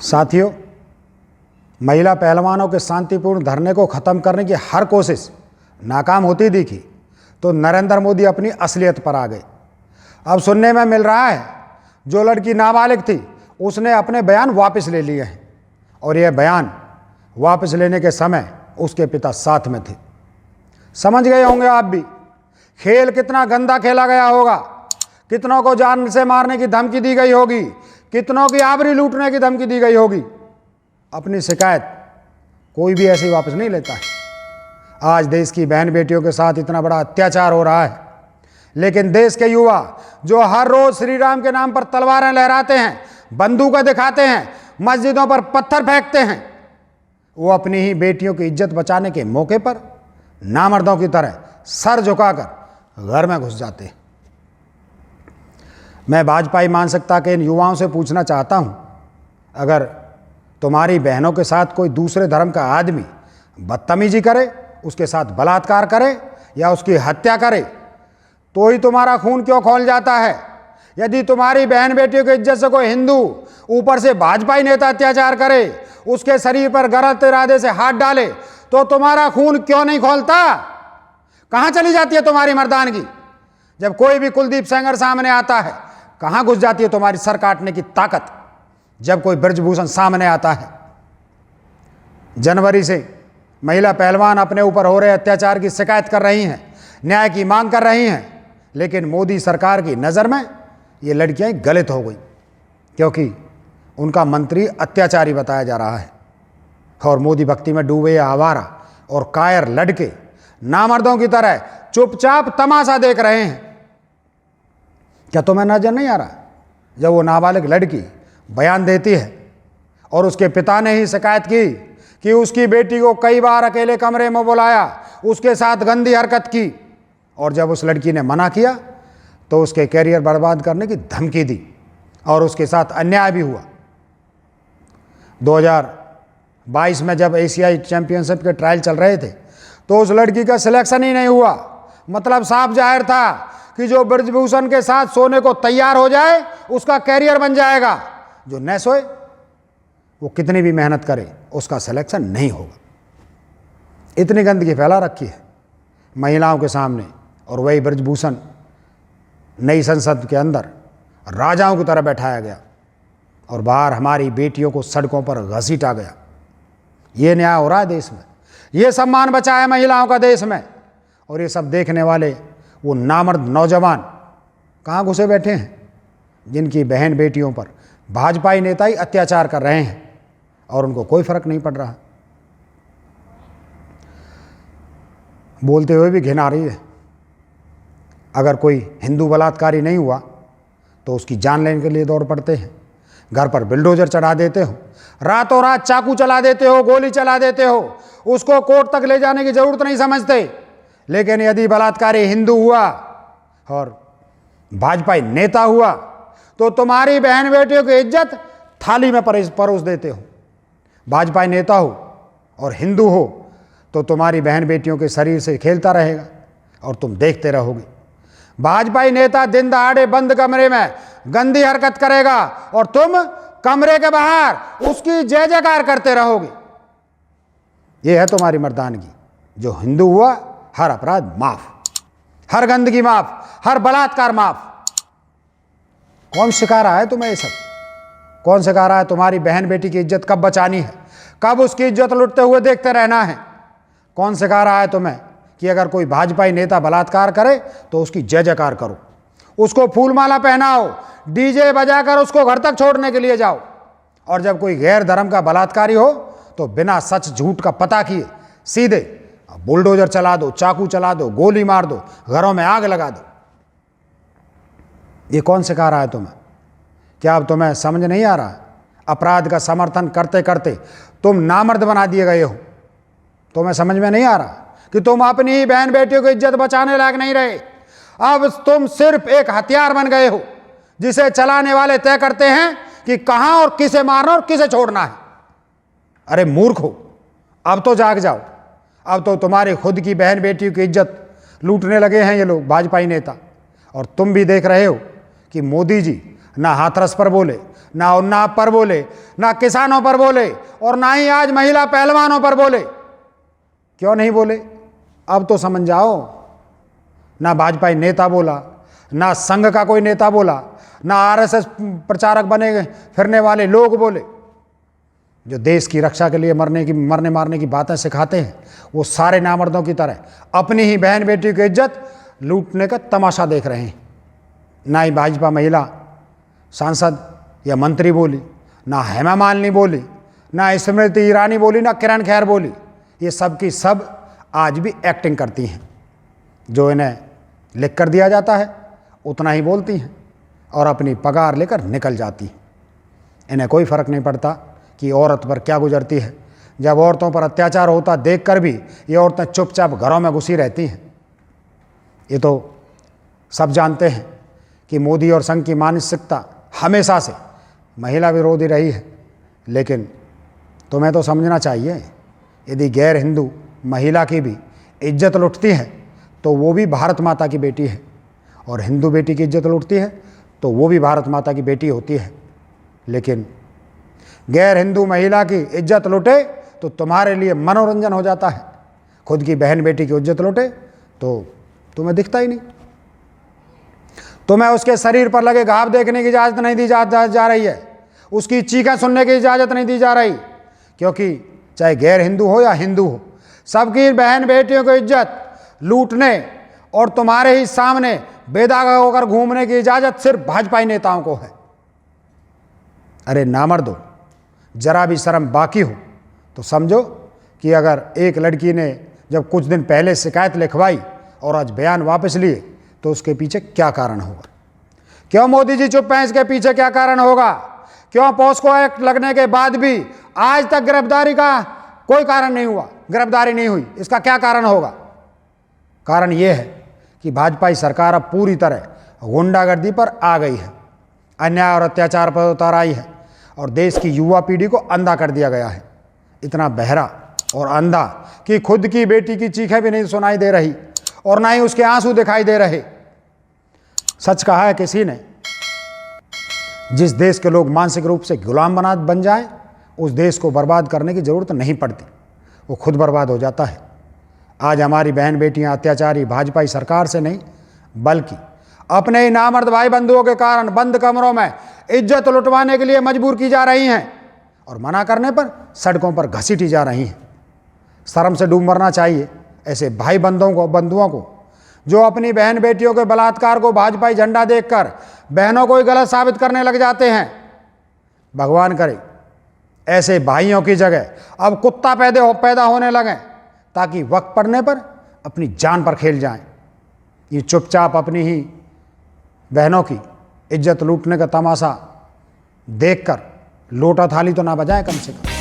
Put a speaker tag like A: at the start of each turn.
A: साथियों, महिला पहलवानों के शांतिपूर्ण धरने को खत्म करने की हर कोशिश नाकाम होती दिखी तो नरेंद्र मोदी अपनी असलियत पर आ गए। अब सुनने में मिल रहा है जो लड़की नाबालिग थी उसने अपने बयान वापस ले लिए हैं और यह बयान वापस लेने के समय उसके पिता साथ में थे। समझ गए होंगे आप भी खेल कितना गंदा खेला गया होगा, कितनों को जान से मारने की धमकी दी गई होगी, कितनों की आबरी लूटने की धमकी दी गई होगी। अपनी शिकायत कोई भी ऐसी वापस नहीं लेता है। आज देश की बहन बेटियों के साथ इतना बड़ा अत्याचार हो रहा है, लेकिन देश के युवा जो हर रोज श्री राम के नाम पर तलवारें लहराते हैं, बंदूकें दिखाते हैं, मस्जिदों पर पत्थर फेंकते हैं, वो अपनी ही बेटियों की इज्जत बचाने के मौके पर नामर्दों की तरह सर झुकाकर घर में घुस जाते हैं। मैं भाजपाई मानसिकता के इन युवाओं से पूछना चाहता हूं, अगर तुम्हारी बहनों के साथ कोई दूसरे धर्म का आदमी बदतमीजी करे, उसके साथ बलात्कार करे या उसकी हत्या करे तो ही तुम्हारा खून क्यों खौल जाता है? यदि तुम्हारी बहन बेटियों की इज्जत से कोई हिंदू ऊपर से भाजपाई नेता अत्याचार करे, उसके शरीर पर गलत इरादे से हाथ डाले तो तुम्हारा खून क्यों नहीं खौलता? कहां चली जाती है तुम्हारी मर्दानगी? जब कोई भी कुलदीप सेंगर सामने आता है, कहां घुस जाती है तुम्हारी सर काटने की ताकत? जब कोई ब्रजभूषण सामने आता है। जनवरी से महिला पहलवान अपने ऊपर हो रहे अत्याचार की शिकायत कर रही हैं, न्याय की मांग कर रही हैं, लेकिन मोदी सरकार की नज़र में ये लड़कियां गलत हो गई क्योंकि उनका मंत्री अत्याचारी बताया जा रहा है और मोदी भक्ति में डूबे आवारा और कायर लड़के नामर्दों की तरह चुपचाप तमाशा देख रहे हैं। क्या तुम्हें नजर नहीं आ रहा जब वो नाबालिग लड़की बयान देती है और उसके पिता ने ही शिकायत की कि उसकी बेटी को कई बार अकेले कमरे में बुलाया, उसके साथ गंदी हरकत की और जब उस लड़की ने मना किया तो उसके कैरियर बर्बाद करने की धमकी दी और उसके साथ अन्याय भी हुआ। 2022 में जब एशियाई चैंपियनशिप के ट्रायल चल रहे थे तो उस लड़की का सिलेक्शन ही नहीं हुआ। मतलब साफ जाहिर था कि जो ब्रजभूषण के साथ सोने को तैयार हो जाए उसका कैरियर बन जाएगा, जो न सोए वो कितनी भी मेहनत करे उसका सिलेक्शन नहीं होगा। इतनी गंदगी फैला रखी है महिलाओं के सामने और वही ब्रजभूषण नई संसद के अंदर राजाओं की तरह बैठाया गया और बाहर हमारी बेटियों को सड़कों पर घसीटा गया। ये न्याय हो रहा है देश में, ये सम्मान बचा है महिलाओं का देश में। और ये सब देखने वाले वो नामर्द नौजवान कहाँ घुसे बैठे हैं जिनकी बहन बेटियों पर भाजपाई नेता ही अत्याचार कर रहे हैं और उनको कोई फर्क नहीं पड़ रहा। बोलते हुए भी घिन आ रही है। अगर कोई हिंदू बलात्कारी नहीं हुआ तो उसकी जान लेने के लिए दौड़ पड़ते हैं, घर पर बिल्डोजर चढ़ा देते हो, रातों रात चाकू चला देते हो, गोली चला देते हो, उसको कोर्ट तक ले जाने की जरूरत नहीं समझते। लेकिन यदि बलात्कारी हिंदू हुआ और भाजपाई नेता हुआ तो तुम्हारी बहन बेटियों की इज्जत थाली में परोस देते हो। भाजपाई नेता हो और हिंदू हो तो तुम्हारी बहन बेटियों के शरीर से खेलता रहेगा और तुम देखते रहोगे। भाजपाई नेता दिन दहाड़े बंद कमरे में गंदी हरकत करेगा और तुम कमरे के बाहर उसकी जय जयकार करते रहोगे। यह है तुम्हारी मर्दानगी। जो हिंदू हुआ हर अपराध माफ, हर गंदगी माफ, हर बलात्कार माफ। कौन सिखा रहा है तुम्हें ये सब? कौन सिखा रहा है तुम्हारी बहन बेटी की इज्जत कब बचानी है, कब उसकी इज्जत लुटते हुए देखते रहना है? कौन सिखा रहा है तुम्हें कि अगर कोई भाजपाई नेता बलात्कार करे तो उसकी जय जयकार करो, उसको फूलमाला पहनाओ, डीजे बजाकर उसको घर तक छोड़ने के लिए जाओ, और जब कोई गैर धर्म का बलात्कारी हो तो बिना सच झूठ का पता किए सीधे बुलडोजर चला दो, चाकू चला दो, गोली मार दो, घरों में आग लगा दो। ये कौन सिखा रहा है तुम्हें? क्या अब तुम्हें समझ नहीं आ रहा? अपराध का समर्थन करते करते तुम नामर्द बना दिए गए हो। तुम्हें समझ में नहीं आ रहा कि तुम अपनी ही बहन बेटियों की इज्जत बचाने लायक नहीं रहे। अब तुम सिर्फ एक हथियार बन गए हो जिसे चलाने वाले तय करते हैं कि कहां और किसे मारना और किसे छोड़ना है। अरे मूर्ख हो, अब तो जाग जाओ। अब तो तुम्हारी खुद की बहन बेटियों की इज्जत लूटने लगे हैं ये लोग भाजपाई नेता, और तुम भी देख रहे हो कि मोदी जी ना हाथरस पर बोले, ना उन्नाव पर बोले, ना किसानों पर बोले, और ना ही आज महिला पहलवानों पर बोले। क्यों नहीं बोले? अब तो समझ जाओ। ना भाजपा नेता बोला, ना संघ का कोई नेता बोला, ना आरएसएस प्रचारक बने फिरने वाले लोग बोले। जो देश की रक्षा के लिए मरने मारने की बातें सिखाते हैं, वो सारे नामर्दों की तरह अपनी ही बहन बेटी की इज्जत लूटने का तमाशा देख रहे हैं। ना ही भाजपा महिला सांसद या मंत्री बोली, ना हेमा मालिनी बोली, ना स्मृति ईरानी बोली, ना किरण खैर बोली। ये सब की सब आज भी एक्टिंग करती हैं। जो इन्हें लिख कर दिया जाता है उतना ही बोलती हैं और अपनी पगार लेकर निकल जाती हैं। इन्हें कोई फ़र्क नहीं पड़ता कि औरत पर क्या गुजरती है। जब औरतों पर अत्याचार होता देखकर भी ये औरतें चुपचाप घरों में घुसी रहती हैं। ये तो सब जानते हैं कि मोदी और संघ की मानसिकता हमेशा से महिला विरोधी रही है, लेकिन तुम्हें तो समझना चाहिए, यदि गैर हिंदू महिला की भी इज्जत लुटती है तो वो भी भारत माता की बेटी है, और हिंदू बेटी की इज्जत लुटती है तो वो भी भारत माता की बेटी होती है। लेकिन गैर हिंदू महिला की इज्जत लुटे तो तुम्हारे लिए मनोरंजन हो जाता है, खुद की बहन बेटी की इज्जत लुटे तो तुम्हें दिखता ही नहीं। तुम्हें उसके शरीर पर लगे घाव देखने की इजाज़त नहीं दी जा रही है, उसकी चीखें सुनने की इजाज़त नहीं दी जा रही, क्योंकि चाहे गैर हिंदू हो या हिंदू हो, सबकी बहन बेटियों को इज्जत लूटने और तुम्हारे ही सामने बेदाग होकर घूमने की इजाज़त सिर्फ भाजपाई नेताओं को है। अरे नामर्दो, जरा भी शर्म बाकी हो तो समझो कि अगर एक लड़की ने जब कुछ दिन पहले शिकायत लिखवाई और आज बयान वापस लिए तो उसके पीछे क्या कारण होगा। क्यों मोदी जी चुप हैं? इसके पीछे क्या कारण होगा? क्यों पॉस्को एक्ट लगने के बाद भी आज तक गिरफ्तारी का कोई कारण नहीं हुआ, गिरफ्तारी नहीं हुई? इसका क्या कारण होगा? कारण यह है कि भाजपा सरकार अब पूरी तरह गुंडागर्दी पर आ गई है, अन्याय और अत्याचार पर उतर आई है, और देश की युवा पीढ़ी को अंधा कर दिया गया है। इतना बहरा और अंधा कि खुद की बेटी की चीखें भी नहीं सुनाई दे रही और ना ही उसके आंसू दिखाई दे रहे। सच कहा है किसी ने, जिस देश के लोग मानसिक रूप से गुलाम बन जाएं, उस देश को बर्बाद करने की जरूरत नहीं पड़ती, वो खुद बर्बाद हो जाता है। आज हमारी बहन बेटियां अत्याचारी भाजपाई सरकार से नहीं, बल्कि अपने ही नामर्द भाई बंधुओं के कारण बंद कमरों में इज्जत लुटवाने के लिए मजबूर की जा रही हैं, और मना करने पर सड़कों पर घसीटी जा रही हैं। शर्म से डूब मरना चाहिए ऐसे भाई बंधुओं को जो अपनी बहन बेटियों के बलात्कार को भाजपाई झंडा देखकर बहनों को ही गलत साबित करने लग जाते हैं। भगवान करे ऐसे भाइयों की जगह अब कुत्ता पैदा होने लगे, ताकि वक्त पड़ने पर अपनी जान पर खेल जाएं। ये चुपचाप अपनी ही बहनों की इज्जत लूटने का तमाशा देखकर लोटा थाली तो ना बजाएं कम से कम।